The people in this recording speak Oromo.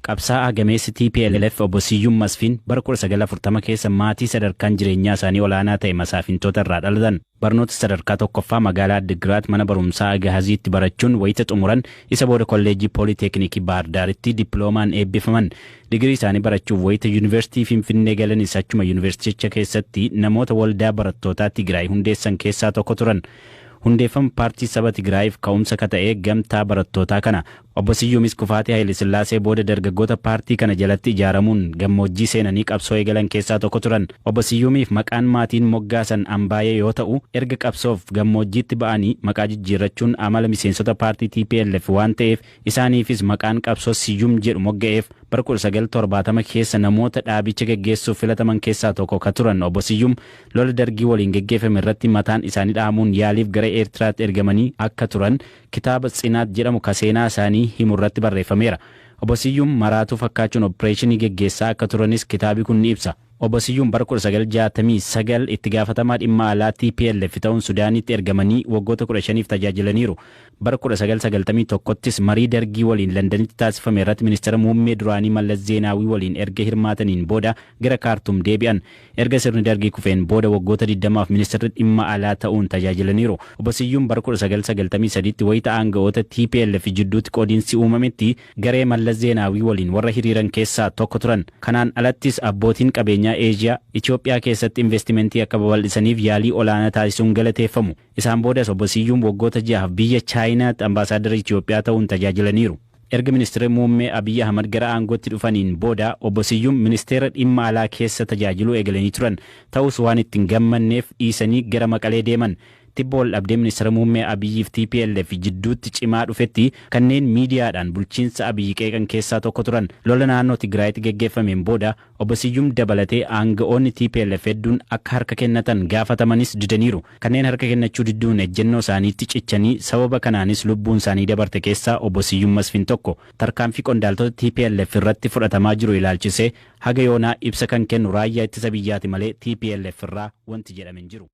Qabsaa'aa gameessi TPLF obbo Siyyuum Masfiin bara 1940 keessa maatii sadarkaan jireenyaa isaanii olaanaa ta'e masaafintoota irraa dhalatan. Barnoota sadarkaa tokkoffaa magaalaa Addigiraat mana barumsaa Agahaziitti barachuun wayita xumuran isa booda kolleejjii Pooliiteeknikii Baahir Daaritti dippiloomaan eebbifaman. Digirii isaanii barachuuf wayita Yuunivarsiitii Finfinnee galanis achuma yuunivarsiiticha keessatti namoota waldaa barattootaa Tigraay hundeessan keessaa tokko turan. Hundeeffama paartii saba Tigraayiif ka'umsa ta'ee gamtaa barattootaa kana obbo Siyyuumis kufaatii Haayile Sillaasee booda dargaggoota paartii kana jalatti ijaaramuun gammoojjii seenanii qabsoo eegalan keessaa tokko turan. Obbo Siyyuumiif maqaan maatiin moggaasan Ambaayee yoo ta'u, erga qabsoof gammoojjiitti ba'anii maqaa jijjiirrachuun amala miseensota paartii TPLF waan ta'eef isaaniifis maqaan qabsoo Siyyuum jedhu mogga'eef bara 1970 keessa namoota dhaabicha geggeessuuf filataman keessaa tokko ka turan. Obbo Siyyuum lola dargii waliin geggeeffame irratti mataan isaanii dhaamuun yaaliif gara Eertiraatti ergamanii akka turan kitaaba Tsinaat jedhamu ka seenaa isaanii himu irratti barreeffameera. Obbo Siyyuum maraatuu fakkaachuun opereeshinii geggeessaa akka turanis kitaabi kun ni ibsa. Obbo Siyyuum bara 1969 itti gaafatamaa dhimma alaa TPLF ta'uun Sudaanitti ergamanii waggoota 15 tajaajilaniiru. Bara 1991ttis marii dargii waliin Londanitti taasifame irratti ministeera muummee duraanii Mallas Zeenaawii waliin erga hirmaataniin booda gara Kaartum deebi'an. Erga sirni dargii kufeen booda waggoota 20f ministeerri dhimma alaa ta'uun tajaajilaniiru. Obbo Siyyuum bara 1993tti wayita aanga'oota TPLF jidduutti qoodiinsi uumametti garee Mallas Zeenaawii waliin warra hiriiran keessaa tokko turan. Kanaan alattis abbootiin qabeenyaa Eeshiyaa Itoophiyaa keessatti investimentii akka babal'isaniif yaalii olaanaa taasisuun galateeffamu. Isaan boodas obbo Siyyuum waggoota 6 biyya Chaayinaatti ambaasaaddara Itoophiyaa ta'uun tajaajilaniiru. Erga ministeera muummee Abiy Ahmad gara aangootti dhufaniin booda obbo Siyyuum ministeera dhimma alaa keessa tajaajiluu eegalanii turan. Ta'us waan ittiin gammanneef dhiisanii gara Maqalee deeman. Tibbool dhabdee ministeera muummee Abiyyiif TPLF jidduutti cimaa dhufetti kanneen miidiyaadhaan bulchiinsa Abiyyi qeeqan keessaa tokko turan. Lola naannoo Tigraayitti geggeeffameen booda obbo Siyyuum dabalatee aanga'oonni TPLF hedduun akka harka kennatan gaafatamanis didaniiru. Kanneen harka kennachuu didduun ejjennoo isaaniitti cichanii sababa kanaanis lubbuun isaanii dabarte keessaa obbo Siyyuum Masfiin tokko. Tarkaanfii qondaaltota TPLF irratti fudhatamaa jiru ilaalchisee haga yoonaa ibsa kan kennu raayyaa ittisa biyyaati malee TPLF irraa wanti jedhame hin jiru.